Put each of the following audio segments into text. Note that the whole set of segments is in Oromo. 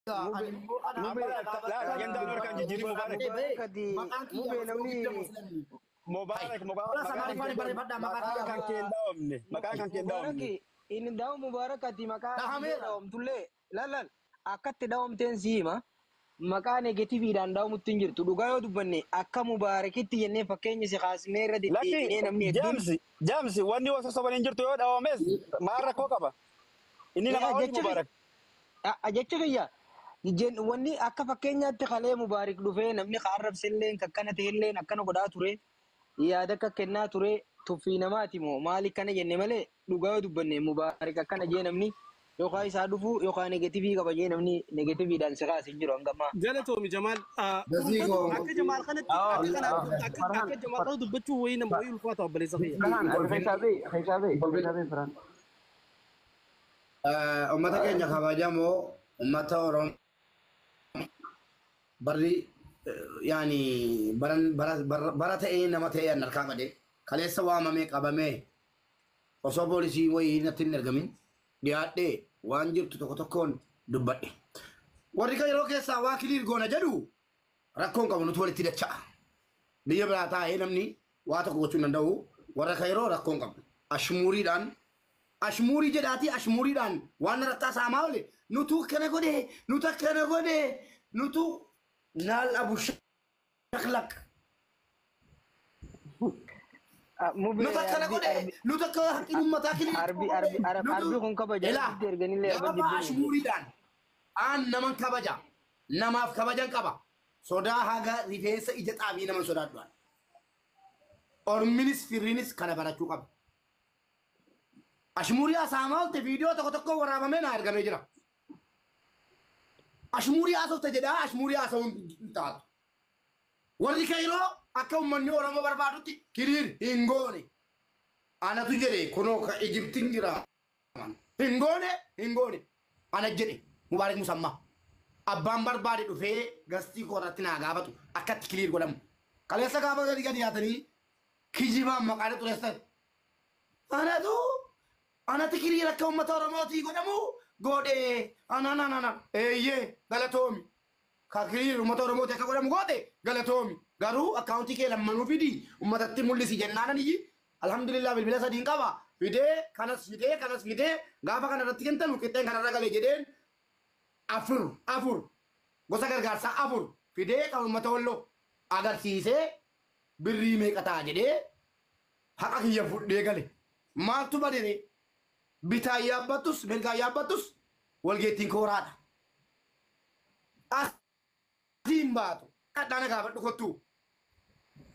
Mube mube لا يندم نور كان جيجي مبارك kadi mube namni مبارك مكان كان mubaraki ini daw mubarakati maka daw tulle lalal akatti daw tensiima maka negative dan daw mutinjir tu dugayo dubanne akka mubarakiti yenne fakkeenya si khasmeera لكن namni جامسي واني وصل ينجرتو يود او مس مارا كوكبا اني لما اقول مبارك jecha kiyya wanni akka fakkeenyaatti qalee mubaarik dhufee namni qaarrabsilleen akkana ta'elleen akkana godhaa ture yaada akka kennaa ture tuffii namaati moo maali kana jenne malee dhugaa dubbanne mubaarik akkana jee namni yookaan isaa dhufu yookaan negatiivii qaba jee namni negatiiviidhaan si kaasee jiru hangama. Galatoomi Jamaal akka Jamaal kanatti akka Jamaal kana dubbachuu wayii nama wayii ulfaata obboleessa kiyya. Hisaabee firaan. Ummata keenya kabajamoo ummata Oromoo barri yaani bara ta'ee nama ta'ee harkaa badee kaleessa waamamee qabamee osoo poolisii wayii natti hin ergamin dhiyaadhee waan jirtu tokko tokkoon dubbadhe. Warri kan yeroo keessaa waa kiliir goona jedhu rakkoon qabu nuti walitti dacha'a. Biyya biraa taa'ee namni waa tokko gochuu hin danda'u warra kan yeroo rakkoon qabu. Ashmuurii jedhaati ashmuuriidhaan waan rattaa saamaa oole nutu kana godhe nutu naal abu shaklak nutu kana godhe nutu akka hanqin ummataa kini arbi kun kabaja erganillee ashmuuriidhaan aan naman kabaja namaaf kabajan qaba sodaa haga rifeensa ija xaabii naman sodaadhaan orminis firrinis kana barachuu qaba. Ashmuuriyaa saamaalte viidiyoo tokko waraabamee na argamee jira. Ashmuuriyaa soofte jedhaa ashmuuriyaa sa'uun taatu. Warri Kairoo akka uummanni Oromoo barbaadutti kiriir hin goone. Anatu jedhe kunoo ka Ijiptiin jira. Hin goone. Ana jedhe Mubaarak Musammaa. Abbaan barbaade dhufee gastii koorratti naa gaafatu akkatti kiriir godhamu. Kaleessa gaafa gadi yaatanii kijibaan maqaadha xureessan. Anati kiriir akka uummata Oromootii godhamu godhe ananana eeyyee galatoomi ka kiriir uummata Oromootii akka godhamu godhe galatoomi garuu akkaawuntii kee lammanuu fidi uummatatti mul'isi jennaananii alhamdulillah bilbila sadiin qaba fidee kanas fidee gaafa kana irratti kentan qixxeen kanarra galee jedheen afur gosa gargaarsaa afur fidee kan uummata Walloo agarsiisee birrii meeqa ta'a jedhee haqa kiyya fudhee gale maaltu badere bitaa yaabbatus mirgaa yaabbatus walgeettiin kooraadha. Asiin baatu dhadhaana gaafadhu kottu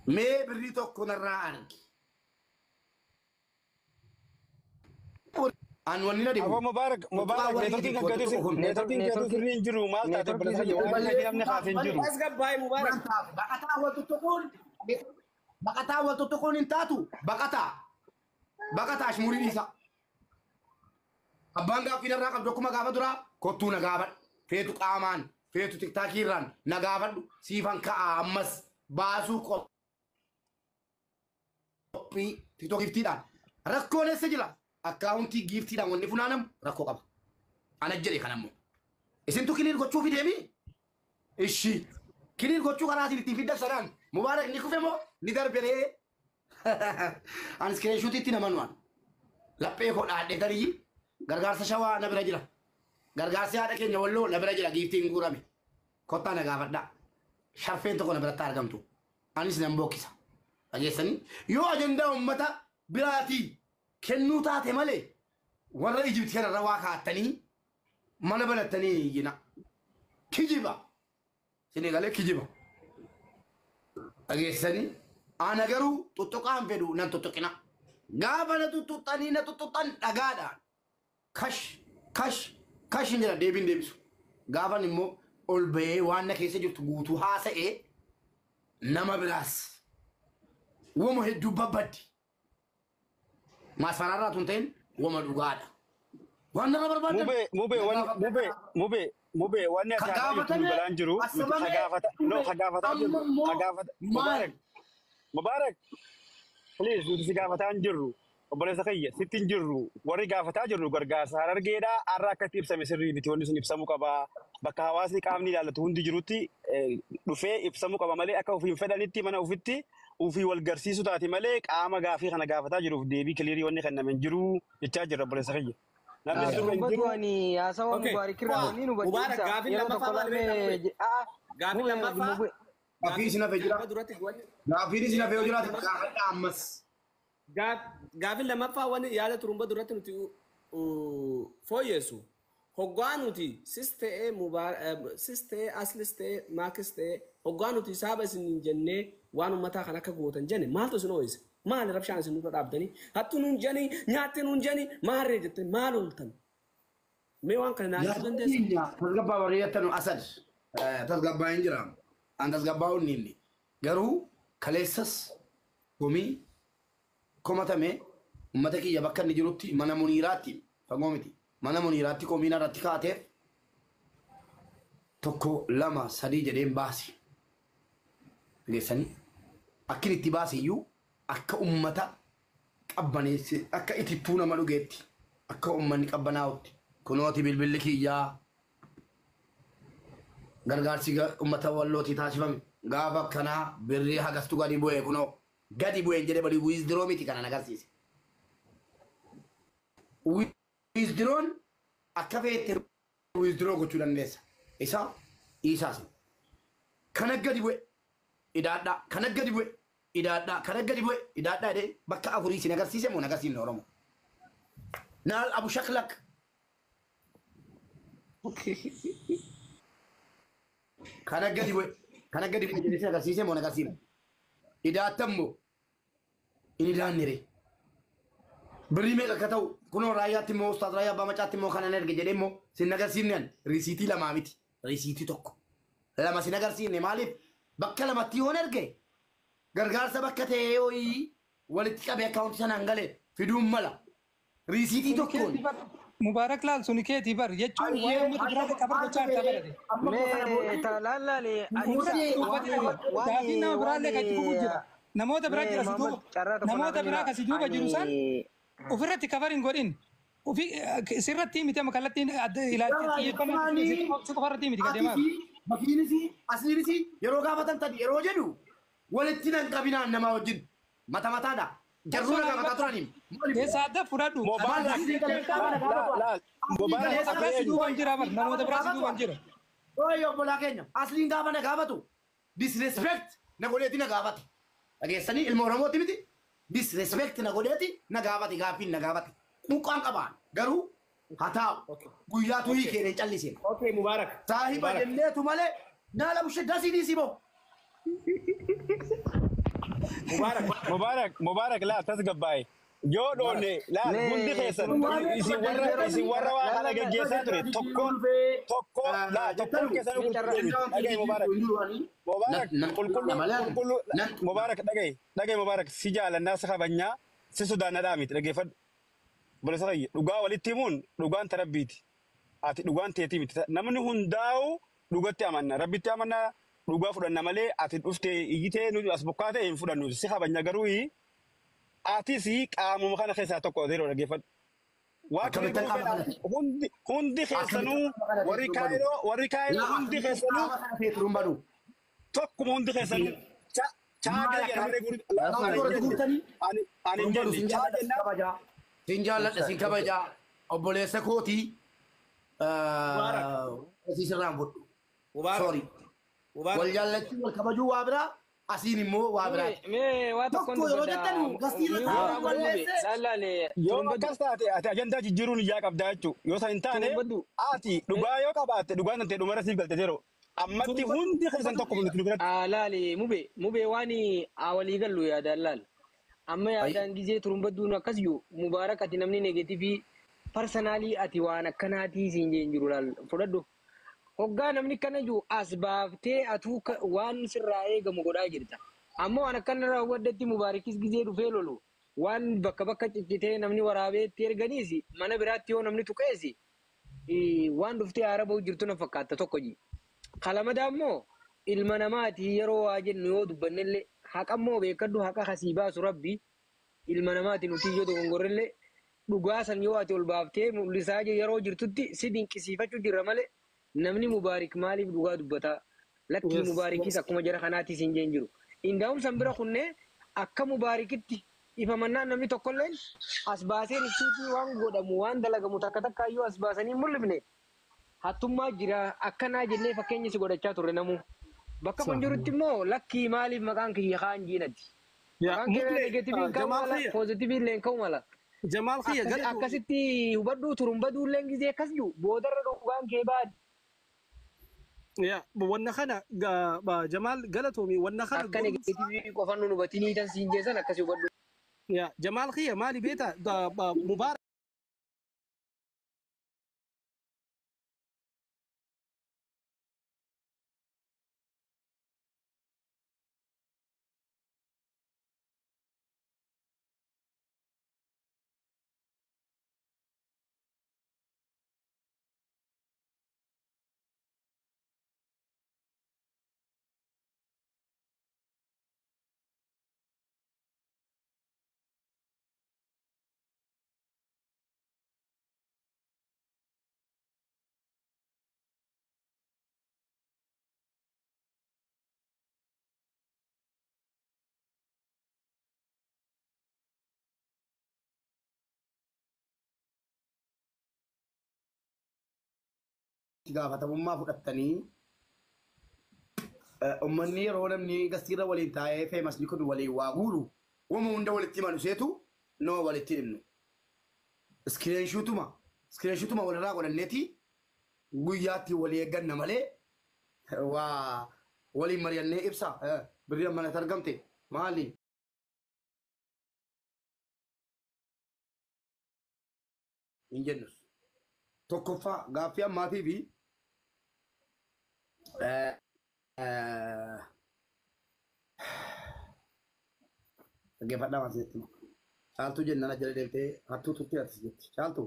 mee birrii tokko narraa argi. An wanni na Abo Mubarak neetworkiin kan gadi sirriin jiru maal taate bilisa yoo namni kaafin jiru. Asgabbaay Mubarak. Baqataa wal tuttuquun hin taatu baqataa ashmuuriin isa. Abbaan gaaffii narraa qabdu akkuma gaafa duraa kottuu na gaafadhu feetu qaamaan feetu tiktaakiirraan na gaafadhu siifan ka'a ammas baasuu qophii tiktoo giftiidhaan rakkoon eessa jira akkaawuntii giftiidhaan wanni funaanamu rakkoo qaba. Ana jedhe kanammoo isintu kiliir gochuu fideemi ishii kiliir gochuu karaatiin ittiin fidda sanaan Mubaarak ni kufe moo ni darberee an iskreeshuutitti naman waan laphee koo dhaadhe garii gargaarsa shawaa na bira jira gargaarsi haadha keenya Walloo na bira jira giiftiin guurame kottaa na gaafadha sharfeen tokko na biratti argamtu anis nan bokkisa dhageessanii yoo ajandaa uummata biraatii kennuu taate malee warra Ijipti kanarra waa kaattanii mana banattanii yina kijiba Senegalee kijiba dhageessanii ana garuu tuttuqaan fedhu nan tuttuqina gaafa na tuttuqan dhagaadhaan kash jira deebiin deebisu gaafan immoo ol bahee waan na keessa jirtu guutuu haasa'ee nama biraas wama hedduu babbaddi maasfaraarraa tun ta'in wama dhugaadha waan nama barbaaddan mube wanni ati haadha balaan jiru Mubarak please nuti si gaafataan jirru obboleessa kiyya sittiin jirru warri gaafataa jirru gargaarsa Harargeedhaa har'a akkatti ibsame sirrii miti wanni sun ibsamuu qaba bakka hawaasni qaamni ilaallatu hundi jirutti dhufee ibsamuu qaba malee akka ofiin fedhanitti mana ofitti ofii wal garsiisu taati malee qaama gaafii kana gaafataa jiruuf deebii kiliirii wanni kennamen jiru jechaa jirra obboleessa kiyya. Namni sirrii hin jiru. Ani haasawa Mubaarikirraa wanni nu Mubarak gaafii lammaffaa Gaafiin isin hafee jira. Gaafiin isin hafee jiraate gaafadha ammas. Gaafii lammaffaa waan yaada turumba duratti nuti fooyyeessu. Hoggaa nuti sis ta'ee aslis ta'ee maakis ta'ee hoggaa nuti saaba isin jennee waan uummataa kan akka gootan jenne maaltu isin ooyise? Maali rabshaan isin nurra dhaabdanii? Hattu nuun janii nyaatti nuun janii maarree jettee maal ooltan? Mee waan kana naannoo dandeessu? Tasgabbaa bareeddatan asad. Tasgabbaa hin jiraam. An tasgabbaa inni. Garuu kaleessas komii komatame uummata kiyya bakka inni jirutti mana muniiraatti fagoo miti. Mana muniiraatti komiin irratti kaateef tokko lama sadii jedheen baasi. Geessanii akkin itti baasi iyyuu akka uummata qabbaneesse akka itittuu nama dhugeetti akka uummanni qabbanaa'utti kunooti bilbilli kiyyaa gargaarsi uummata wallootii taasifame gaafa kanaa birrii hagastu gadi bu'ee kunoo gadi bu'een jedhee bali wiizdiroo miti kana agarsiise. Wiizdiroon akka feete wiizdiroo gochuu dandeessa. Isaas kana gadi bu'e idaadhaa kana gadi bu'e idaadhaa kana gadi bu'e idaadhaa jedhee bakka afurii isin agarsiise moo agarsiifne Oromoo. Naal abu shaklak. Kana gadi bu'e kana gadi bu'e jedhee agarsiise moo agarsiifne. Idaattammoo ini daannire. Birrii meeqa akka ta'u kunoo raayyaatti immoo ustaad raayyaa abbaa macaatti immoo kanan erge jedhee immoo sin agarsiifneen riisiitii lamaa miti riisiitii tokko lama sin agarsiifne maaliif bakka lamatti yoon erge gargaarsa bakka ta'ee ho'ii walitti qabee akkaawunti sanaan galee fiduun mala riisiitii tokkoon. Mubarak laal suni keetii bar jechuun waa'ee uummata biraatti qabar gochaa akka barate. Mee talaallaale gaafii nama biraallee kan itti jira. Namoota biraa jira si duuba. Namoota biraa kan si duuba jiru san ofirratti kabarin godhin. Sirratti miti amma kallattiin ilaalcha xiyyeeffannoo si qofarratti miti gadeemaa. Bakiinis asliinis yeroo gaafatan tadi yeroo jedhu walitti nan qabinaan namaa wajjin mata mataadha. Jarruu na gaafataa turaniin. Keessa adda fudhadhu. Namoota biraa si duuban jira bar namoota biraa si duuban jira. Ooyyo obbolaa keenya asliin gaafa na gaafatu disrespect na godheeti na gaafate. Dhageessanii ilma Oromooti miti disrespect na godheeti na gaafate gaaffiin na gaafate. Muqaan qabaan garuu haa taa'u guyyaa tuyii keenan calliseen. Okay Mubarak. Saahiba jenneetu malee naala bushee dasiidii si ba'u. Mubarak laa tasgabbaa'e. Yoo dhoonne laa hundi keessan isin warra waa kana geggeessaa ture tokkoon keessan dhagaye Mubarak dhagaye Mubarak si jaalannaa si kabajnaa si sodaannadhaa miti dhageeffadhu. Bolesa kayya dhugaa walitti himuun dhugaan tarabbiiti. Ati dhugaan teetii miti. Namni hundaa'u dhugatti amanna. Rabbitti amanna dhugaa fudhanna malee ati dhuftee iyyitee nuti as bokkaa ta'e hin fudhannu. Si kabajna garuu atis qaamuma kana keessaa tokko yeroo dhaggeeffadhu. Hundi keessanuu warri kaayiroo hundi keessanuu tokkuma hundi keessanuu caagaa jedhamee ani hin jenni caagaa Sinjaaladha sin kabajaa obboleessa kootii asiisirraan godhu. Sorry. Wal jaallachuu wal kabajuu waa biraa asiin immoo waa biraati. Mee waa tokko yeroo jettanu gastiirra talaallaale yoo akkas taate ati ajandaa jijjiiruun iyyaa qabdaa jechuudha. Yoo san hin taane ati dhugaa yoo qabaatte dhugaan tantee dhumara siif galte yeroo. Ammatti hundi keessan tokko nuti nu biratti. Laale mube waan walii gallu yaada laal. Amma yaadaan gizee turumbadduun akkas yoo Mubarak ati namni negeetiivii parsanaalii ati waan akkanaatii siin jeen jiru laal fudhadhu. Hoggaa namni kana jiru as baaftee atuu waan sirraa eegamu godhaa jirta. Ammoo waan akkanarraa waddatti Mubarakis gizee dhufee lolu waan bakka ciccitee namni waraabeetti erganiis mana biraatti yoo namni tuqees waan dhuftee haara jirtu na fakkaata tokko ji. Kalamadaa immoo ilma namaati yeroo waa jennu yoo dubbannellee haqammoo beekadhu haqa kasii baasu rabbi ilma namaati nuti ijoo dogongorrellee dhugaa san yoo ati ol baaftee mul'isaa yeroo jirtutti si dinqisiifachuu jirra malee namni mubaarik maaliif dhugaa dubbataa lakkii mubaarikis akkuma jara kanaatti siin jeen jiru. Indaa'um san bira kunnee akka mubaarikitti ifamannaan namni tokkolleen as baasee riftiitii waan godhamu waan dalagamu takka takka iyyuu as baasanii mul'ifne hattummaa jira akkanaa jennee fakkeenya si godhachaa turre namuu. Bakka kun jirutti immoo lakkii maaliif maqaan kiyya kaan jiinati. Maqaan kiyya negatiiviin ka'u mala poozitiiviin leen ka'u mala. Jamaal kiyya galatu. Akkasitti hubadhuu turumbaduu illee gisee akkas jiru boodarra dhugaan kee baadi. Ya, wanna kana Jamaal galatoomi wanna kana. Akka negatiivii qofan nu hubatanii tan siin jeesan akkasii hubadhu. Ya, Jamaal kiyya maali beeta Mubaarak. gaafatamummaa fudhattanii ummanni yeroo namni gastiirra waliin taa'ee feemasni kun waliin waa guuru wama hunda walitti himan seetu nama walitti himnu. Iskiriinshuutuma walirraa godhanneeti guyyaatti walii eegganna malee waa waliin mari'annee ibsa birrii ammanatti argamte maali? Hin jennus. Tokkoffaa gaaffii ammaatii fi dhaggeeffadhaa waan sitti caaltuu jennaan ajjala deemtee hattuu turtii ati jetti caaltuu.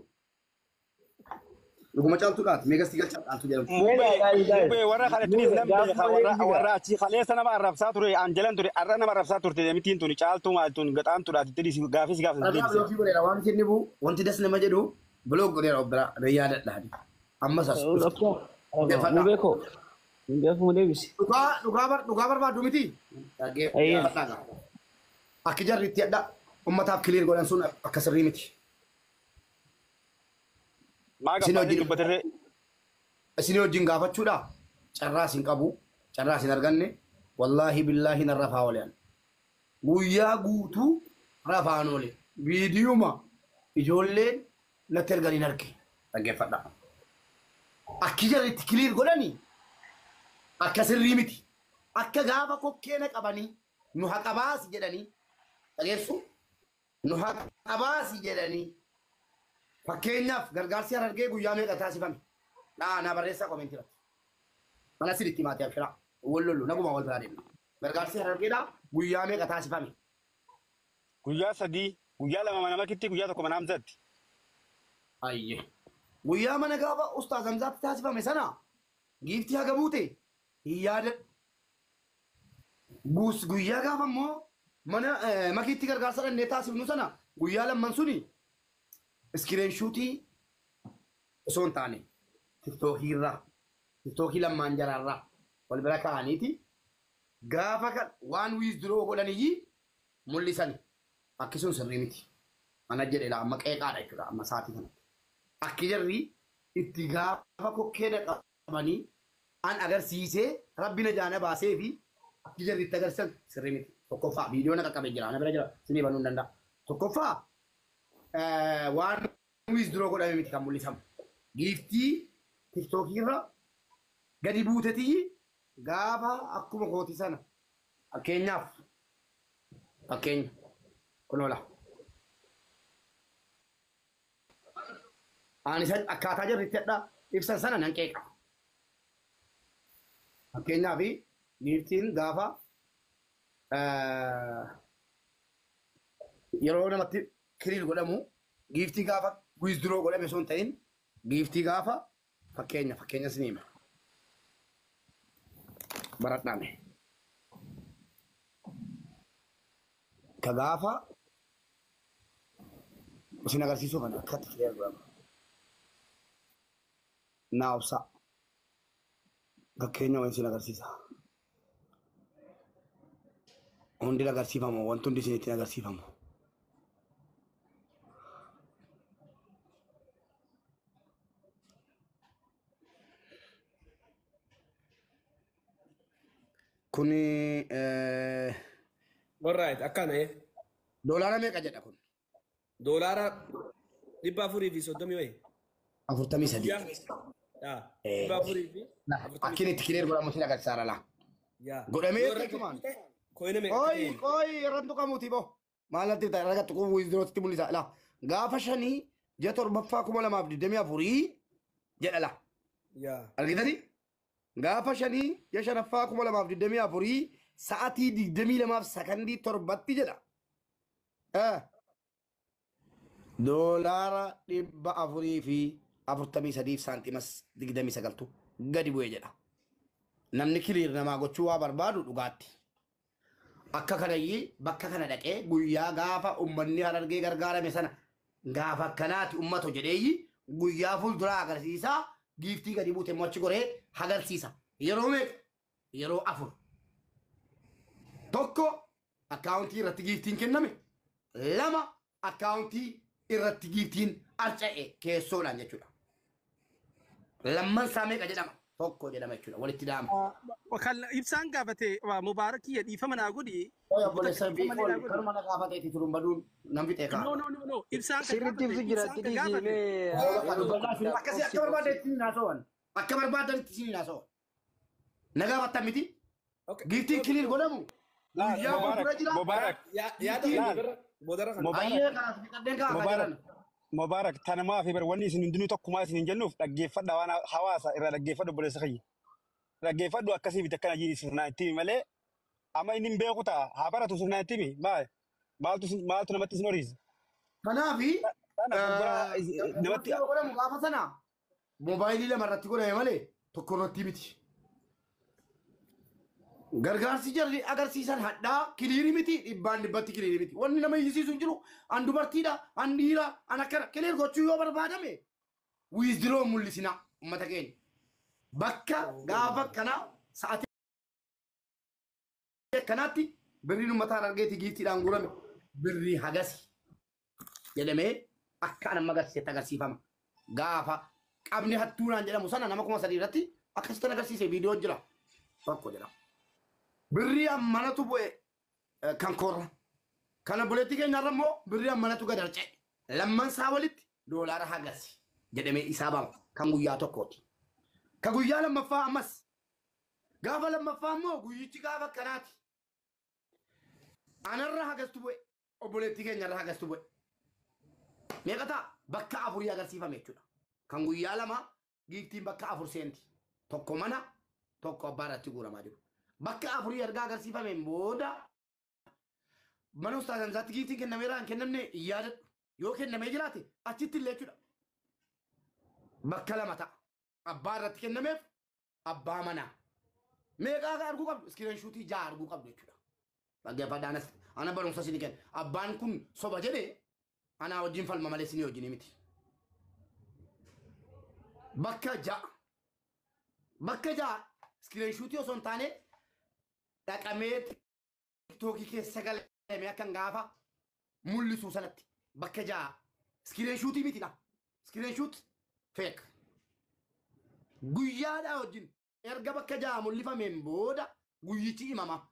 Dhuguma caaltuudhaati meeqasti galchaa caaltuu jedhamtu. Mubee warra kadhataniif namni warra achi kaleessa nama arrabsaa ture anjalan ture arra nama arrabsaa turte deemitiin tuni caaltuu maaltuun gaxaan turaati tedhisi gaafis gaafas deebise. Wanti inni bu'u wanti das nama jedhu blog godheera obbira yaadadhaani. Ammas as. Mubee koo. Mubee koo deebisi. Dhugaa barbaadu miti. Akka jarri itti adda ummataaf kiliir godhan sun akka sirrii miti. Isin wajjin gaafachuudha carraa isin qabu carraa isin arganne wallaahi billaahi nan rafaa oolan guyyaa guutuu rafaan oole viidiyuma ijoolleen natti erganiin arge dhaggeeffadha. Akki jarri itti kiliir godhanii akka sirrii miti akka gaafa kokkeena qabanii nu haqabaasi jedhanii dhageessu nu haqabaasi jedhanii fakkeenyaaf gargaarsi harargee guyyaa meeqa taasifame na barreessaa koomenti irratti mana sirriitti maatii abshiraa wallollu naguma wal biraa deemna gargaarsi harargeedhaa guyyaa meeqa taasifame guyyaa sadii guyyaa lama mana makitti guyyaa tokko mana hamzatti ayye guyyaa mana gaafa ustaaz hamzaatti taasifame sana giiftii haga buute yaada guyyaa gaafa immoo mana makiitti gargaarsa dhannee taasifnu sana guyyaa lamman suni iskiriinshuutii osoo hin taane tiktookii lammaan jaraarraa wal bira kaa'aniiti gaafa kan waan wiizduroo godhaniyyi mul'isani akkisuun sirrii miti mana jedheedha amma qeeqaadha jechuudha amma saatii kanatti akki jarri itti gaafa kokkeedha qabanii an agarsiisee rabbina jaana baasee fi akki jarri itti agarsiisan sirrii miti tokkoffaa viidiyoo na qaqqabee jira ana bira jira sinii banuu hin danda'a tokkoffaa waan wiizduroo godhame miti kan mul'isamu giiftii tiktookiirra gadi buutetii gaafa akkuma kooti sana fakkeenya kunoola ani san akkaataa jarri itti hadhaa ibsan sana nan qeeqa fakkeenyaaf giiftiin gaafa yeroo namatti kiliir godhamu giiftii gaafa wiizduroo godhame osoo hin ta'in giiftii gaafa fakkeenya sinima baradhaame ka gaafa isin agarsiisuu kana akkatti filee argamu. Naawsa. Fakkeenya waan isin agarsiisa. Hundi agarsiifamu wanti hundi isinitti agarsiifamu. Kuni Alright, akkana doolaara meeqa jedha kun? doolaara 430 wayi. 43. Yaa 430. Akkin itti kireer godhamu isin agarsiisa laa. Yaa. Godhamee teekumaan. Koine me. Oi, irrantu qamuuti boo. Maalatti ta'e raga tuquu wiizdirootti mul'isa. La gaafa shanii ji'a torbaffaa 2024 jedha la. Yaa. Argitanii? Gaafa shanii ji'a shanaffaa 2024 sa'aatii 22 fi sakandii torbatti jedha. Doolaara 443 saantimas 29 gadi bu'ee jedha. Namni kiliir namaa gochuu waa barbaadu dhugaatti. Akka kanayyii bakka kana dhaqee guyyaa gaafa uummanni Harargee gargaarame sana gaafa akkanaati uummato jedheeyyi guyyaa fuulduraa agarsiisaa giiftii gadi buute mochi goree agarsiisa. Yeroo meeqa? Yeroo 4. Tokko akkaawuntii irratti giiftiin kenname. 2 akkaawuntii irratti giiftiin arca'e keessoodhaan jechuudha. Lamman isaa meeqa jedhama? Tokko jedhama jechuudha. Walitti daama. Kan ibsaan gaafate Mubaarakii dhiifama naa godhi. Obboleessa biifool karuma na gaafateeti turuun baduun nan bitee kaa. No. Ibsaan Sirriitti ibsu jira dhiisii Akkasii akka barbaadetti ni naasowan. Akka barbaadanitti ni naasowan. Na gaafatta miti. Giiftiin kiliir godhamu. Guyyaa fuuldura jira. Mubarak. Baay'ee kanaas biqilteen kaa akka jiran. Mubarak tanamaa fi wanni isin hundinuu tokkumaa isin jennuuf dhaggeeffadha waan hawaasa irraa dhaggeeffadhu obboleessa kiyya. Dhaggeeffadhu akkasii biti akkana jiru sirnaan itti malee amma inni hin beeku ta'a haa baratu sirnaan itti maaltu namatti isin horiisa. Kanaafi namatti godhamu gaafa sana moobaayilii lama irratti godhame malee tokko irratti miti. Gargaarsi jarri agarsiisan hadhaa kiliirii miti dhibbaan dhibbatti kiliirii miti. Wanni nama hiyyisiisu hin jiru an dubartiidha an dhiira an akkana kiliir gochuu yoo barbaadame wiizdiroo mul'isina uummata keenya. Bakka gaafa kana sa'aatii kanaatti birriin uummata Harargeetii giiftiidhaan guurame birrii hagasi jedhamee akka nama agarsiisetti agarsiifama. Gaafa qabni hattuunaan jedhamu sana nama 3,000 irratti akkasitti agarsiise viidiyoo jira. Tokko jedhama. Birrii ammanatu bu'e kan korra. Kana buleetti keenyarra immoo birrii ammanatu gad arca'e. Lamman isaa walitti doolaara hagasi jedhamee isaa bama kan guyyaa tokkooti. Ka guyyaa lammaffaa ammas. Gaafa lammaffaa immoo guyyichi gaafa akkanaati. Anarra hagastu bu'e. Obboleetti keenyarra hagastu bu'e. Meeqa ta'a? Bakka 4 agarsiifame jechuudha. Kan guyyaa lama giiftiin bakka 4 seenti. Tokko mana tokko abbaa irratti guuramaa jiru. Bakka 4 ergaa agarsiifameen booda mana ustaazan isaatti giiftiin kennameera hin kennamne yaadadhu. Yoo kennamee jiraate achitti illee jechuudha. Bakka 2 ta'a. Abbaa irratti kennameef abbaa manaa. Meeqaa arguu qabdu? Iskiriin shuutii 6 arguu qabdu jechuudha. Dhaggeeffadhaanas ana barumsa isinii kenna. Abbaan kun soba jedhee anaa wajjin falma malee isinii wajjin miti. Bakka 6. Bakka 6 iskiriin shuutii osoo hin taane dhaqamee tiktookii keessa galee akkan gaafa mul'isu sanatti bakka 6 iskiriin shuutii mitidha. Iskiriin shuut feek. Guyyaadhaa wajjin erga bakka 6 mul'ifameen booda guyyichi himama.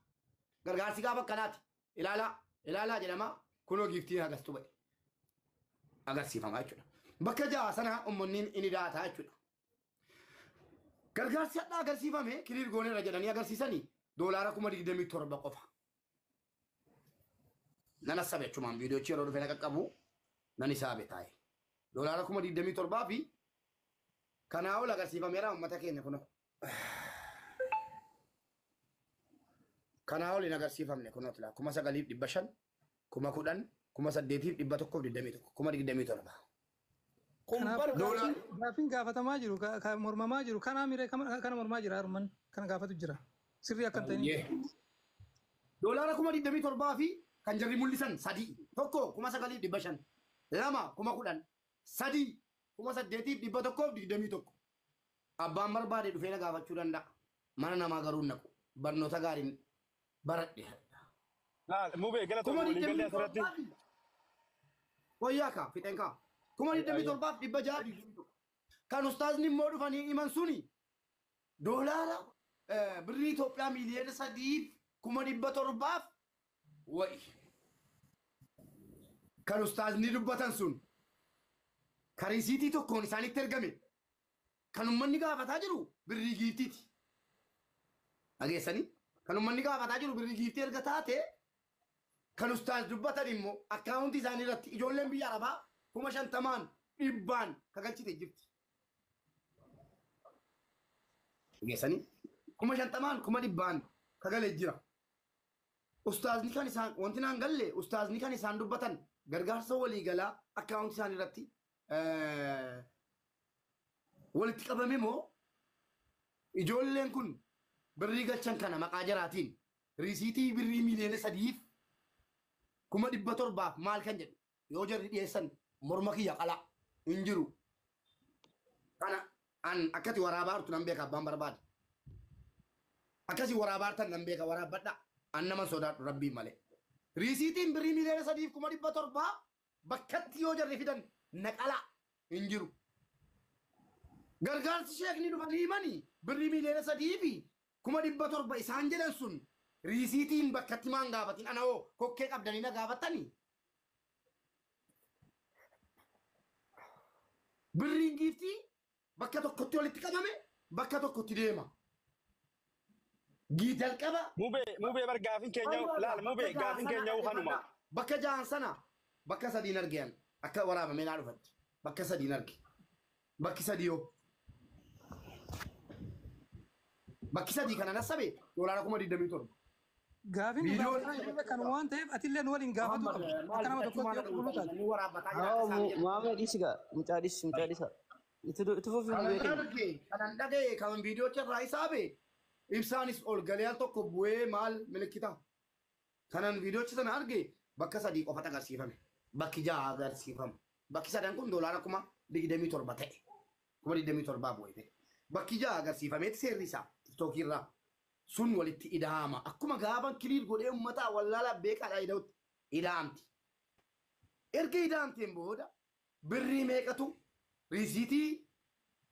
Gargaarsi gaafa akkanaati. Ilaalaa jedhama. Kunoo giiftiin hagastu ba'e. Agarsiifama jechuudha. Bakka 6 sana uummanni inni daataa jechuudha. Gargaarsi hadhaa agarsiifame kiliir gooneerra jedhanii agarsiisanii doolaara 27,000 qofa. Nana sabe jechumaan viidiyoochi yeroo dhufee na qaqqabu nan isaabe taa'e. Doolaara 27,000 fi kanaa ol agarsiifameera uummata keenya kunoo. Kanaa ol hin agarsiifamne kunoo tila 9,500 10,000 8,121 27,000. Gaaffiin gaafatamaa jiru kan mormamaa jiru kanaa miree kana mormaa jira harman kana gaafatu jira. Sirrii akka ta'in. Doolaara 27,000 fi kan jarri mul'isan 3 tokko 9,500 lama kuma kudhan sadii kuma saddeetiif dhibba tokkoof 21 abbaan barbaade dhufee na gaafachuu danda'a mana namaa garuu naqu barnoota gaariin baradhe Mube galatoomuu waliin galee asirratti. Wayyaa kaa fixeen kaa kuma 27 dhibba 6 kan ustaazni immoo dhufanii himan suni doolaara birrii Itoophiyaa miliyoona 3,700 wayi kan ustaazni dubbatan sun kariisiitii tokkoon isaanitti ergame kan ummanni gaafataa jiru birrii giiftiiti dhageessanii kan ummanni gaafataa jiru birrii giiftii erga taate kan ustaaz dubbatan immoo akkaawuntii isaanii irratti ijoolleen biyya arabaa 50,000 kagalchite jirti dhageessanii 50,000 kagalee jira ustaazni kan isaan wanti naan galle ustaazni kan isaan dubbatan gargaarsa waliigalaa akkaawuntii isaanii irratti walitti qabame moo ijoolleen kun birrii galchan kana maqaa jaraatiin riisiitii birrii miliyoona 3,700 maal kan jedhu yoo jarri dhiyeessan morma kiyya qala hin jiru kana an akkati waraabaa jirtu nan beeka abbaan barbaade akkasi waraabaa jirtan nan beeka waraabbadha an nama sodaadhu rabbiin malee riisiitiin birrii miliyoona 3,700 bakkatti yoo jarri fidan naqala hin jiru gargaarsi sheekni dhufanii himanii birrii miliyoona 3,700 isaan jedhan sun riisiitiin bakkatti maan gaafatin ana hoo kokkee qabdanii na gaafattanii birriin giiftii bakka tokkotti walitti qabame bakka tokkotti deema giital qaba Mube bar gaafin keenya laal mube gaafin keenya kanuma bakka jaan sana bakka sadiin argean akka waraabame naa dhufatti bakka sadiin arge bakki sadiyoo bakki sadii kana nasabe doolaara 27 Gaafin dhugaa kan waan ta'eef atillee waliin gaafatu qabdu. Akka nama tokkotti yoo qulqulluutaan. Muhammad Isiga mucaadisa. Itu fufiin beekan. Kanan dhaga'e kan viidiyoocha irraa isaabe ibsaanis ol galee tokko bu'ee maal milikkita. Kanan viidiyoocha sana arge bakka sadii qofatu agarsiifame. Bakki 6 agarsiifame. Bakki 3 kun doolaara 27 ta'e. 27 bu'ee ta'e. Bakki 6 agarsiifameeti seerri isaa TikTok irraa. Sun walitti ida'ama akkuma gaaban kiliir godhee ummata wallaala beekaadha ida'utti ida'amti erga ida'amteen booda birrii meeqatu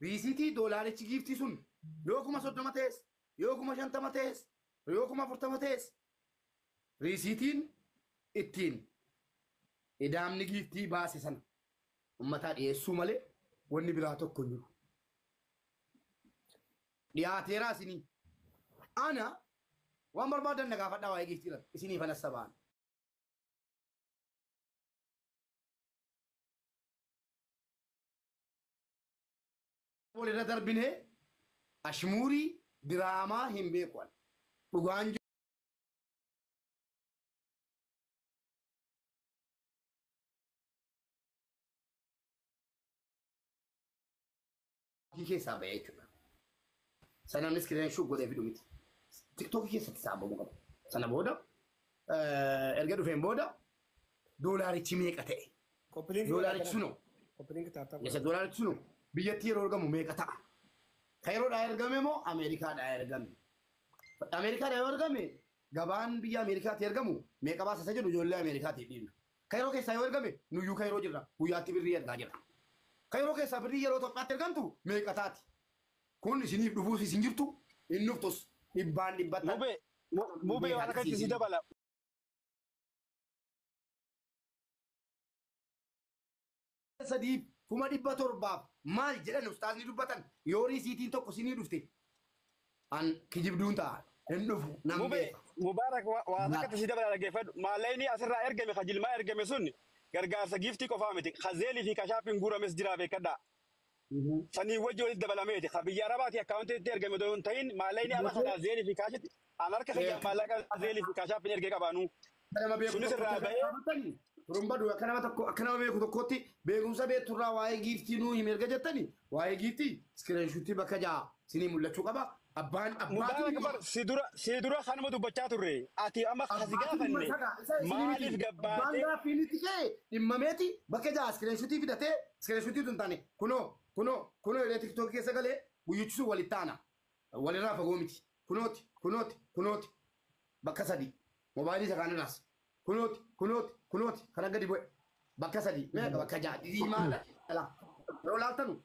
riisiitii doolaarichi giiftii sun yoo 30 ta'es yoo 50 ta'es yoo 40 ta'es riisiitiin ittiin ida'amni giiftii baase sana ummataa dhiyeessuu malee wanni biraa tokko hin jiru dhiyaateeraa isinii Ana waan barbaadan na gaafadhaa waa'ee giiftiidhaan isinii falassa ba'an. Walirra darbinee ashmuurii diraamaa hin beeku dhugaan keessaa ba'ee jechuudha. Sanaan iskiriinshuu godhee fidu miti. TikTok keessatti saamamuu qaba. Sana booda erga dhufeen booda doolaarichi meeqa ta'e? Doolaarichi sunoo. Doolaarichi sunoo biyyatti yeroo argamu meeqa ta'a? Kan yeroodhaa ergame moo Ameerikaadhaa ergame? Ameerikaadhaa yoo ergame gabaan biyya Ameerikaatti ergamu meeqa baasa isa jedhu ijoollee Ameerikaatti dhiibna. Kan yeroo keessaa yoo ergame nuyyuu kan yeroo jirra guyyaatti birrii ergaa jirra. Kan yeroo keessaa birrii yeroo Itoophiyaatti ergamtu meeqa taati? Kun isiniif dhufuus isin jirtu hin dhuftus. Ibbaan dhibbata. Mube waan akkatti si dabala. Sadii 700 maal jedhan ustaazni dubbatan yoo riisiitiin tokko sinii dhufte an kijibduun ta'a hin dhufu nam beeka. Mubaarak waan akkatti si dabala dhaggeeffadhu maallayni asirraa ergame kajilmaa ergame sun gargaarsa giiftii qofaa miti kazeelii fi kashaappiin guurames jira beekadhaa. Sanii wajji walitti dabalameeti. Biyya Arabaati akkaawuntiitti ergame osoo hin ta'in maallayni amma sana zeelii fi kaashitti an harka kiyya maallaqa zeelii fi kaashaappiin ergee qabaanu. Sunis irraa bahee. Rumba dura akka nama beeku tokkotti beekumsa beekturraa waa'ee giiftii nuu hin erga jettani waa'ee giiftii iskiriinshuutii bakka 6 sinii mul'achuu qaba Abbaan Mubarak bar sidura kanuma dubbachaa turre ati amma kasi gaafanne maaliif gabbaate abbaan gaafiiniti kee dhimmameeti bakka jaa iskiriinshutii fidatee iskiriinshutii tun taane kunoo illee tiktookii keessa galee guyyichisu walitti aana walirraa fagoo miti kunooti bakka sadii moobaayilii isa kaanirraas kunooti kana gadi bu'e bakka sadii meeqa bakka jaa diimaadha dhala yeroo laaltanu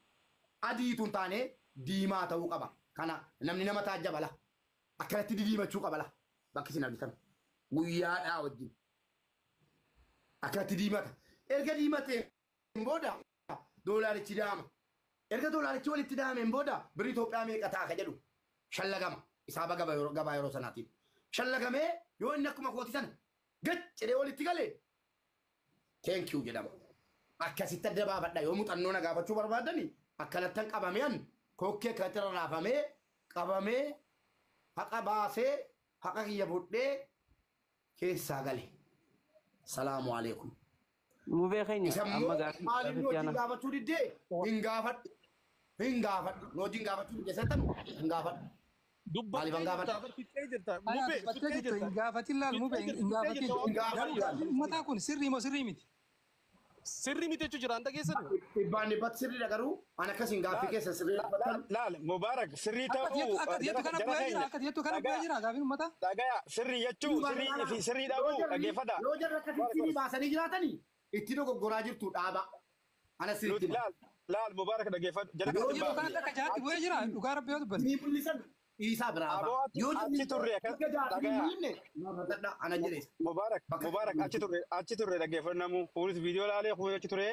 adii tun taane diimaa ta'uu qaba. Kana namni nama taajjaba la akkanatti didiimachuu qaba la bakki isin argitan guyyaadhaa wajjin akkanatti diimata erga diimatee booda doolaarichi daama erga doolaarichi walitti daameen booda birrii Itoophiyaa meeqa ta'a ka jedhu shallagama isaaba gabaa yeroo sanaatiin shallagamee yoo inni akkuma kooti sana gaccedee walitti galee thank you jedhama akkasitti adda baafadha yoo muuxannoo na gaafachuu barbaadani akkanattan qabameen kokkee katira raafamee qabamee haqa baasee haqa kiyya budhee keessaa gale. Salaamu alaikum. Mubee keenya amma maaliif hojii gaafachuu diddee hin gaafadhu hojii gaafachuu diddee seetan hin gaafadhu. Maaliif hin gaafadhu? Hin gaafatin laal mubee hin gaafatin. Mataa kun sirrii moo sirrii miti? Sirri miti jechuun jira anda keessan. Ibbaan dhibbatti sirriidha garuu ana akkasiin gaaffii keessa sirrii laal Mubarak sirrii ta'uu akka dhiyyeettu kana bu'aa jira gaaffiin uummataa. Dhagaya sirrii jechuu sirrii dhabuu dhaggeeffadha. Yoo jarra akkasitti baasanii jiraatanii itti dogoggoraa jirtu dhaaba. Ana sirriitti laal Mubarak dhaggeeffadhu. Yoo kanatti akka jaatti bu'ee jira dhugaa rabbi yoo dubbate. Ni mul'isan Isa berapa? Yo achi turre kan ana jedhe Mubarak achi turre dhaggeeffannamu fuulis viidiyoo laalee fuula achi turre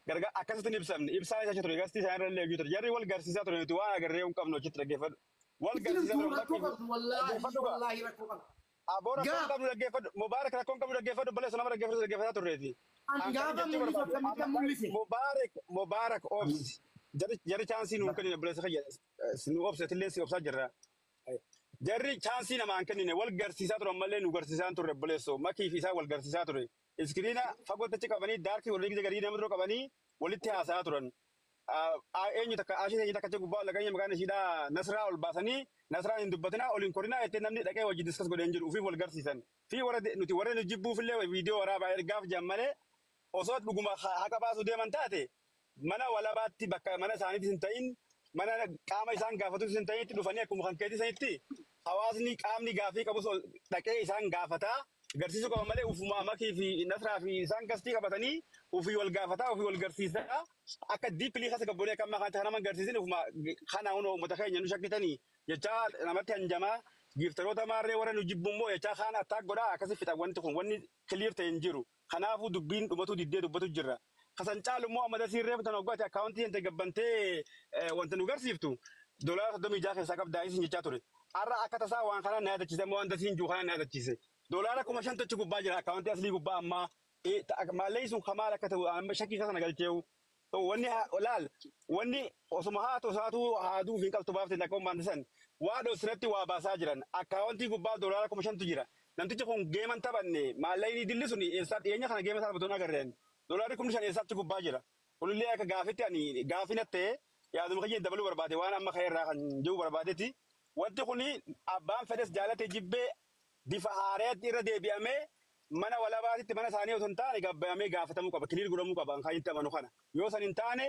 garga akkasitti ibsamne ibsaa achi turre gasti isaan irra leeyyuu turre jarri wal garsiisaa ture nuti waan agarree hin qabnu achitti dhaggeeffadhu wal garsiisaa ture wallahi abora kan qabnu dhaggeeffadhu Mubarak rakkoon qabnu dhaggeeffadhu baleessa nama dhaggeeffataa turreeti Mubarak obsi Jarri chaansii nuun kennine buleessa fayya nu obsetillee si obsaa jirra. Jarri chaansii namaan kennine wal garsiisaa turan malee nu garsiisaa turre buleessoo makii fi isaa wal garsiisaa ture. Iskiriina fagoottachi qabanii daarkii walii garii nama dura qabanii walitti haasaa turan. Eenyu takka ashiin eenyu takka gubbaa laganya maqaan ishiidhaa Nasraa ol baasanii Nasraan hin dubbatinaa oliin korinaa ettee namni dhaqee wajji diskas godheen jiru ofii wal garsiisan. Fi nuti warra nu jibbuufillee viidiyoo waraabaa ergaaf jiran malee osoo dhuguma haqa baasuu deeman taate mana walabaatti bakka mana isaaniitti hin ta'in mana qaama isaan gaafatu hin ta'initti dhufanii akkuma kan keetii sanitti hawaasni qaamni gaafii qabus dhaqee isaan gaafataa garsiisuu qaba malee ufuma makii fi Nasraa fi isaan gastii qabatanii ofii wal gaafataa ofii wal garsiisaa akka diippilii kasa gabboonee akka makaan ta'an nama garsiisin ufuma kana hunoo uummata keenya nu shakkitanii jechaa namatti hanjamaa giiftaroota maarree warra nu jibbummoo jechaa kaan attaak godhaa akkasii fixa wanti kun wanni kiliir ta'e hin jiru kanaafuu dubbiin dhumatu diddee dubbatu jirra. Kasan caalummoo amma sirree bitan hoggaate akkaawuntii hin gabbantee wanta nu garsiiftu $36 keessaa qabdaa isin jechaa ture. Har'a akka tasaa waan kana na yaadachiise waan dasiin juu kana na yaadachiise. $5,500 tochi gubbaa jira akkaawuntii aslii gubbaa ammaa maallee sun kamaal akka ta'u amma shakkii kana galcheewu. Wanni laal wanni osuma haatu haaduu fi qabtu baaftee lakkoon baantisan waa dhoosirratti waa baasaa jiran akkaawuntii gubbaa $5,500 jira. Namtichi kun geeman taphanne maallee inni dilli sun dhiyeenya kana geema taphatuun agarreen. $5,500 eessaatti gubbaa jira. Kunillee akka gaafitti ani gaafinattee yaaduma kiyya dabaluu barbaade waan amma ka'eerraa kan jiru barbaadetti. Wanti kuni abbaan fedhes jaalate jibbee bifa haareetti irra deebi'amee mana walabaatitti mana isaanii osoo hin taane gabbayamee gaafatamuu qaba. Kiliir godhamuu qaba kan itti amanu kana. Yoo san hin taane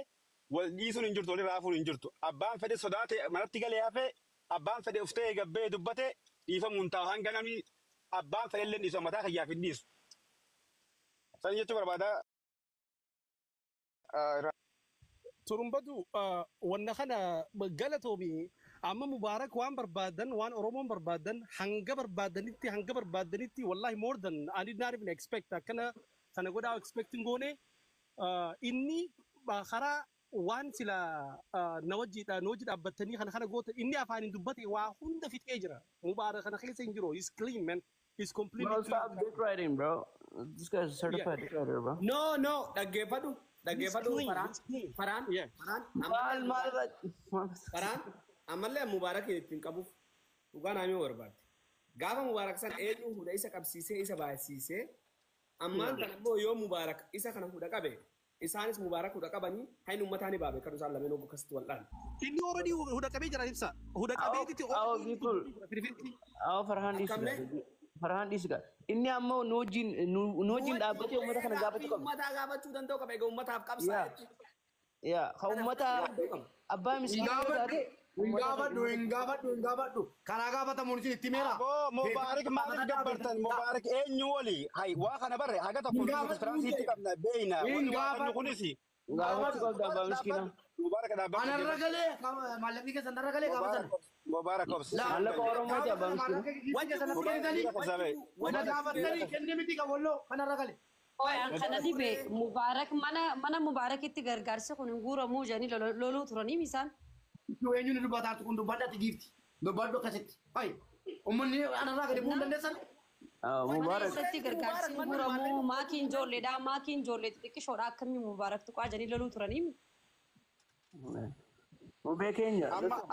wal dhiisuun hin jirtu walirraa hafuun hin jirtu. Abbaan fedhes sodaate manatti galee hafee abbaan fedhe uftee gabbee dubbate dhiifamuu hin taa'u hanga namni abbaan fedhellee dhiisu mataa kiyyaaf hin dhiisu. San jechuu barbaada. Turumbatu wanna kana galatoomi amma Mubarak waan barbaadan waan Oromoon barbaadan hanga barbaadanitti wallahi more than I did not even expect kana godhaa expecting goone inni karaa waan sila na wajji dhaabbatanii kana goota inni afaan hin dubbate waa hunda fixee jira Mubarak kana keessa hin jiru is clean man is completely Bro, stop dick riding, bro. This guy's a certified dick rider, bro. No, dhaggeeffadhu Faraan ammallee Mubarak ittiin qabuuf dhugaa naamii barbaade. Gaafa Mubarak san eenyu hunda isa qabsiisee isa baay'isiisee ammaan kana immoo yoo Mubarak isa kana hunda qabe isaanis mubaarak hudha qabanii hayin ummataani baabe kan isaan lameen oguu kasitti wal'aan. Inni already huda qabee jira ibsa. Huda qabeetitti Our people. Our Farhan is Farhan is ga. Inni ammoo noojin dhaabbatee uummata kana gaafachuu qaba. Uummataa gaafachuu danda'u qaba egaa uummataaf qabsaa'etti. Yaa ka uummata abbaa miskiinaa taate. Hingaafadhu. Karaa gaafatamuun isin itti meera. Mubaarak maaliif gabbartan? Mubaarak eenyu wali? Hai waa kana barre haga tokko tiraansiitti qabna beeyna. Wanni kunis Gaafachuu qabda abbaa miskiinaa. Mubaarak dhaabbatee. Anarra galee maallaqni keessan narra galee gaafatan. Mubaarak obs. Maallaqa Oromooti abbaa miskiinaa. Wajja sana filatanii wajja gaafatanii kennee miti qaballoo kanarra galee. Kana dibe Mubaarak mana Mubaarakitti gargaarsi kun hin guuramuu jedhanii loluu turanii misaan. Eenyuun dubbataatu kun dubbadhatti giifti. Dubbadhu akkasitti. Hai. Uummanni anarraa gadi bu'uu dandeessan. Mubaarak. Keessatti gargaarsi hin guuramuu maakiin ijoolleedha maakiin ijoollee xixiqqishoodha akkamii Mubaaraktu qaa jedhanii loluu turanii. Mubee keenya.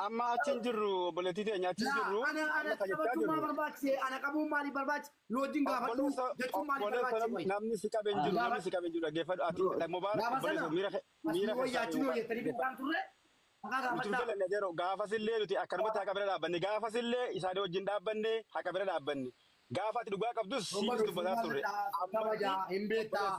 Amma achi jirru obboleettii teenya achi jirru. Ana qabachuun barbaachise ana qabuun maaliif barbaachise loojin gaafadhu jechuun maaliif barbaachise. Namni si qabeen jiru namni si qabeen jiru dhaggeeffadhu ati Mubaarak obboleessa miira wayyaachuu yoo jettanii bitaan turre. Gaafa sillee nuti akkanumatti haqa bira dhaabbanne gaafa sillee isaanii wajjin dhaabbanne haqa bira dhaabbanne gaafa ati dhugaa qabdus siin dubbataa turre. Hin beektaa.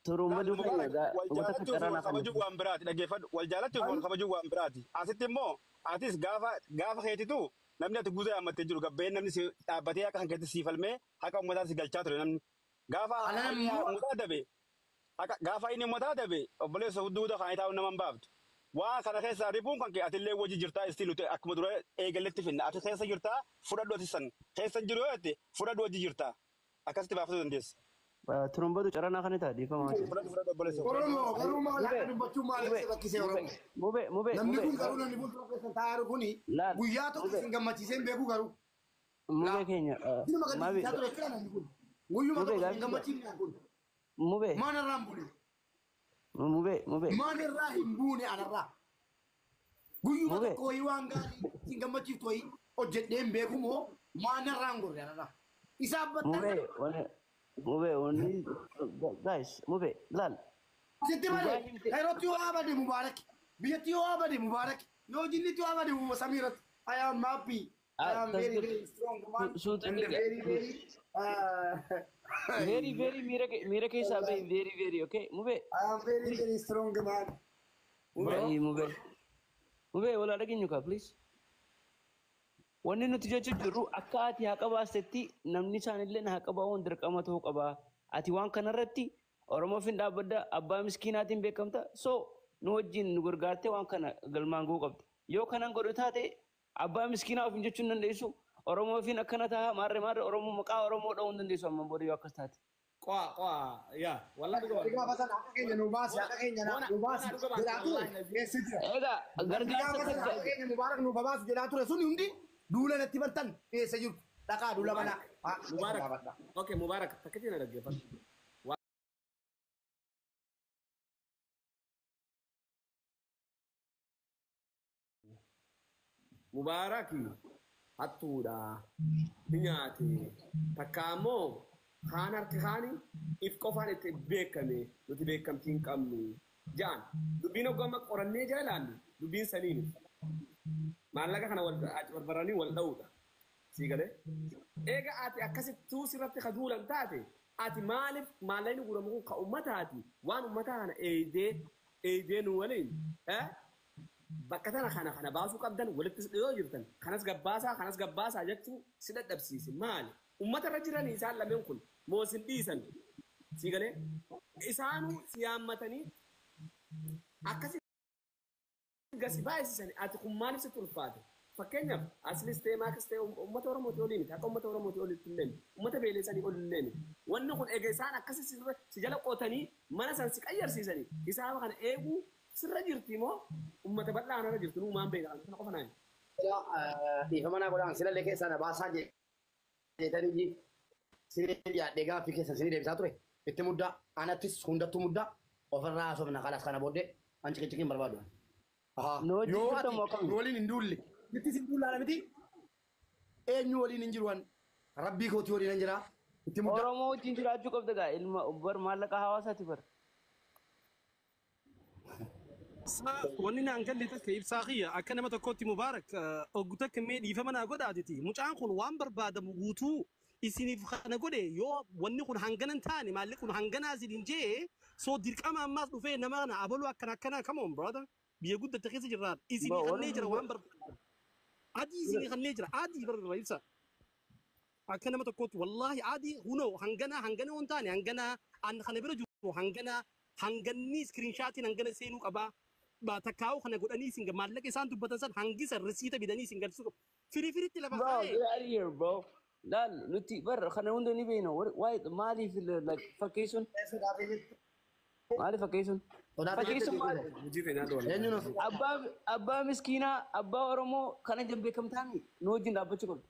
Turumma dubbata wal kabajuu waan biraati dhaggeeffadhu wal jaalachuuf wal kabajuu waan biraati asitti immoo atis gaafa keetitu namni ati guutuu yaammattee jiru gabbeen namni si dhaabbatee haqa kan keessatti si falmee haqa uummataa si galchaa ture namni gaafa inni uummataa dabe obboleessa hudduu kan taa'u nama hin baaftu. Waa kana keessa ribuun kan atillee wajji jirtaa istiin nuti akkuma dura eegaletti finna ati keessa jirtaa fudhadhu ati san keessa jiru yoo ta'e fudhadhu wajji jirtaa akkasitti baafachuu dandeessa. Turumbatu carana kan ta'a dhiifamaa. Garuu maallaqa dubbachuu maaliif bakkisee Oromoo? Mubee. Namni kun garuu namni fuuldura keessa taa'aa kuni guyyaa tokko isin gammachiisee hin beeku garuu. Mubee keenya. Guyyuma tokko isin gammachiisee kun. Mubee. Maanarraa hin buune. Mubee. Maanarraa hin buune anarraa. Guyyuma tokko wayii waan gaarii isin gammachiiftu wayii hojjedhee hin beeku moo maanarraa hin gorre anarraa. Isaa abbattan. Mubee only guys mubee lal. Sitti malee Kairootti yoo abade Mubaarak biyyatti yoo abade Mubaarak yoo jinnitti yoo abade Samiirat I am happy. I am very strong man. And very mira keessa bahe very okay mubee. I am very strong man. Mubee wala dhageenyu ka please. Wanni nuti jechuu jirru akka ati haqa baastetti namni isaanillee haqa baa'uun dirqama ta'uu qaba. Ati waan kanarratti Oromoof hin dhaabbadda abbaa miskiinaatiin beekamta. So nu wajjin nu gargaartee waan kana galmaan ga'uu qabda. Yoo kanan godhu taate abbaa miskiinaa ofiin jechuun hin dandeessu. Oromoofiin akkana ta'a maarree Oromoo maqaa Oromoo dha'uu hin dandeessu amma booda yoo akkas taate. Yaa wallahi haqa keenya nu baasi Egaa gargaarsa keenya Mubaarak nu baasi jedhaa ture sun hundi. Dula natti bantan eessa jiru dhaqaa dula mana. Mubaarak. Okay Mubaarak takkitiin dhaggeeffatu. Mubaarak hattuudha ni nyaate takka ammoo kaan harka kaanii if qofaan itti beekame nuti beekamtii hin qabnu jaan dubbiin oggama qorannee jaalaallu dubbiin saniin maallaqa kana barbaranii wal dha'uudha. Sigalee eega ati akkasittuu sirratti kaduulan taate ati maaliif maallaqni guramu kun ka ummataati waan ummataa kana eedee nu waliin bakka tana kana baasuu qabdan walitti dhiyoo jirtan kanas gabbaasaa jechuu si dadhabsiise maali ummata irra jiranii isaan lameen kun moo sin dhiisan sigalee isaanuu siyaammatanii akkasi gasi baay'isanii ati kun maaliif sitti ulfaate fakkeenyaaf aslis ta'e maakis ta'e uummata Oromooti olii miti akka uummata Oromooti olii illee uummata beelesanii olii illee wanni kun egaa isaan akkasi si jala qootanii mana san si qayyarsiisanii isaaba kana eeguu sirra jirti moo uummata bal'aan irra jirti nuu maan beekaa kana qofa naayi. Dhiifama godhaan silallee keessaa na baasaa jedhanii sinii dhiyaadhee gaaffii keessa sinii deebisaa ture itti muddaa anattis hundattuu muddaa ofirraa haasofna kanas kana booddee an ciqinciqiin barbaadu. Yoo ati waliin hin duulle itti sin duullaala miti eenyu waliin hin jiru rabbii kootii waliin hin jira itti muddaa. Oromoo wajjin jiraachuu qabda gaa ilma bar maallaqa hawaasaati bar. wanni naan galle takka ibsaa kiyya akka nama tokkotti mubaarak oggu takka mee dhiifama naa godhaatiti mucaan kun waan barbaadamu guutuu isiniif kana godhe yoo wanni kun hanganan taane maalli kun hanganaa isin jee soo dirqama ammaas dhufee nama kana abaluu akkana come on brother biyya guddatte keessa jirraat isinii kannee jira waan barbaadamu adii isinii kannee jira adii barbaada ibsa akka nama tokkotti wallaahi adii hunoo hangana on taane hangana an kana bira jiru hanganni screenshottiin hangana seenuu qabaa takkaa'u kana godhanii isin maallaqa isaan dubbatan san hangisa risiita bidanii isin galchuu firiitti lafa kaa'e. Bro, get out of here, bro. Laal nuti bar kana hunda ni beekna maaliif like fakkeessuun maaliif fakkeessuun abbaa miskiinaa abbaa oromoo kana beekamtaani nu wajjin dhaabbachuu qabdu.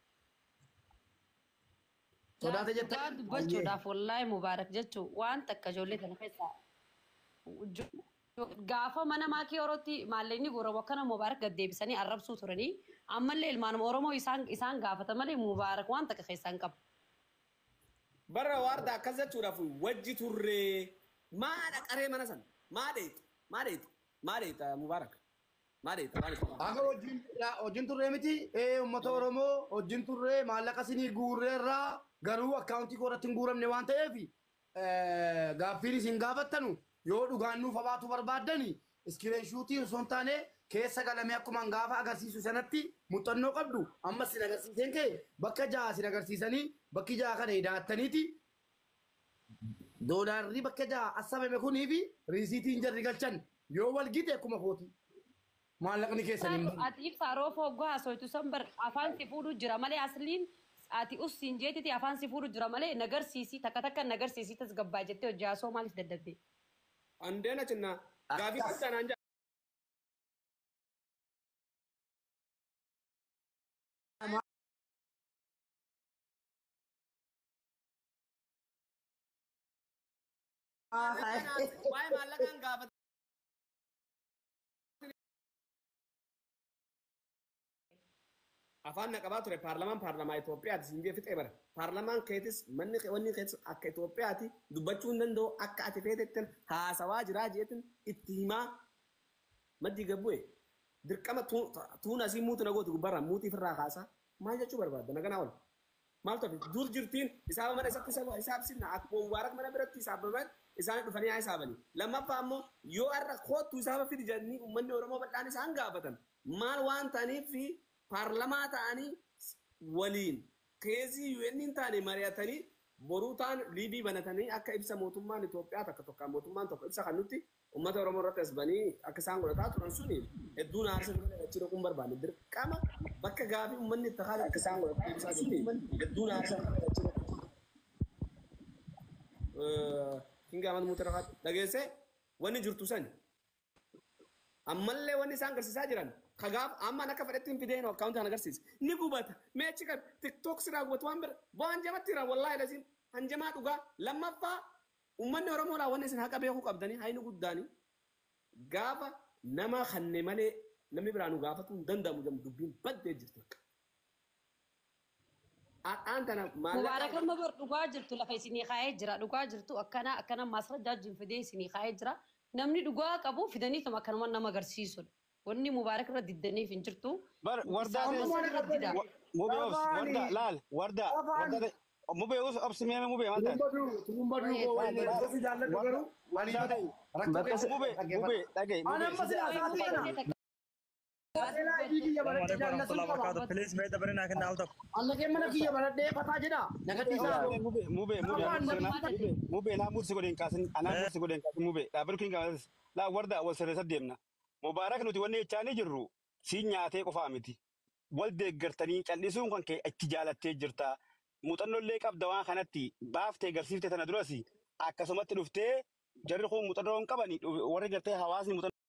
Sodaate jettaa dubbachuudhaaf wallaahi mubaarak jechuun waan takka ijoollee kana keessaa gaafa mana maakii orootti maallaqni gurra kana mubaarak gad deebisanii arrabsuu turanii ammallee ilmaan oromoo isaan gaafata malee mubaarak waan takka keessaan qaba. Barra waarda akkas jechuudhaaf wajji turree maadha qaree mana san maadheeta mubaarak maadheeta. Akka wajjin turree miti uummata oromoo wajjin turree maallaqa sinii guurreerraa garuu akkaawuntii koorratti hin guuramne waan ta'eef gaaffiin isin gaafattanu yoo dhugaan nuuf habaatu barbaaddani iskiriinshuutii osoo hin taane keessa galamee akkuma gaafa agarsiisu sanatti muuxannoo qabdu amma sin agarsiiseen kee bakka jaha sin agarsiisanii bakki jaha kana hidhaattaniiti doolaarri bakka jaha asabame kunii fi riisiitiin jarri galchan yoo wal gite akkuma kooti maallaqni keessan hin bahu. Ati ibsa roofoo oggaa haasawatu san bar afaan si fuudhu jira malee asliin ati ussiin jeetiti afaan si fuudhu jira malee nagarsiisi takka nagarsiisi tasgabbaa jettee hojii haasoo maaliif daddabde. Andeena cinna gaafii qabdan anja. Waa'ee maallaqaan gaafata. Afaan naqabaa ture paarlamaa Itoophiyaati sinjee fixee bara. Paarlamaan keetis wanni keetis akka Itoophiyaati dubbachuu hin danda'u akka ati feetettan haasawaa jiraa jeetin itti himaa maddi gabbu'e. Dirqama tuun asii muutu na gootu gubbarraa muutii firraa kaasaa maal jechuu barbaadda naganaa ol. Maal ta'u dur jirtiin isaaba mana isatti isaabsinna akkuma mubaarak mana biratti isaabaman isaan dhufanii haa isaabanii. Lammaffaa ammoo yoo har'a kootu isaaba fidi jedhanii uummanni Oromoo bal'aan isaan gaafatan maal waan ta'aniif paarlamaa ta'anii waliin keezii UN taane mari'atanii boruu ta'an liibii banatanii akka ibsa mootummaan Itoophiyaa takka tokkaan mootummaan tokko ibsa kan nutti uummata Oromoo irratti asbanii akka isaan godhataa turan suni hedduun aarsa godhachuu dhaquun barbaanne dirqama bakka gaafii uummanni itti haala akka isaan godhatu ibsaa jirti hedduun aarsa godhachuu dhaquun. Hinga amal muutara dhageessee wanni jirtu sani ammallee wanni isaan agarsiisaa jiran kagaaf amma naka fedhetti hin fideen akkaawuntii kan agarsiisa ni gubata meechi kan tiktook siraa gubatu waan bira waan jamatti jiran wallaahi lasiin hanjamaa dhugaa lammaffaa uummanni Oromoodhaa wanni isin haqa beekuu qabdanii hayni guddaanii gaafa nama kanne malee namni biraanuu gaafatu hin danda'amu jedhamu dubbiin baddee jirti. Aan tana mubaarak amma bar dhugaa jirtu lafa isinii kaa'ee jira dhugaa jirtu akkana maasrajaa jin fidee isinii kaa'ee jira namni dhugaa qabu fidanii kama akkanuma nama agarsiisudha. Wanni mubaarak irra diddaniif hin jirtu. Warda laal warda mubee obsi meeme mubee maal ta'e. Please may the banana can out of Allah ke mana kiya baladhe pata jeda nagatisa mube na mursi godin kasin ana mursi godin kasin mube da barkin ga la warda wasare sademna mubarak nuti wanne chaani jirru si nyaate qofa miti wal deeggartanii callisuun kan kee achi jaalattee jirta muuxannollee qabda waan kanatti baaftee garsiiftee tana durasi akkasumatti dhuftee jarri kun muuxannoon qabani warri gartee hawaasni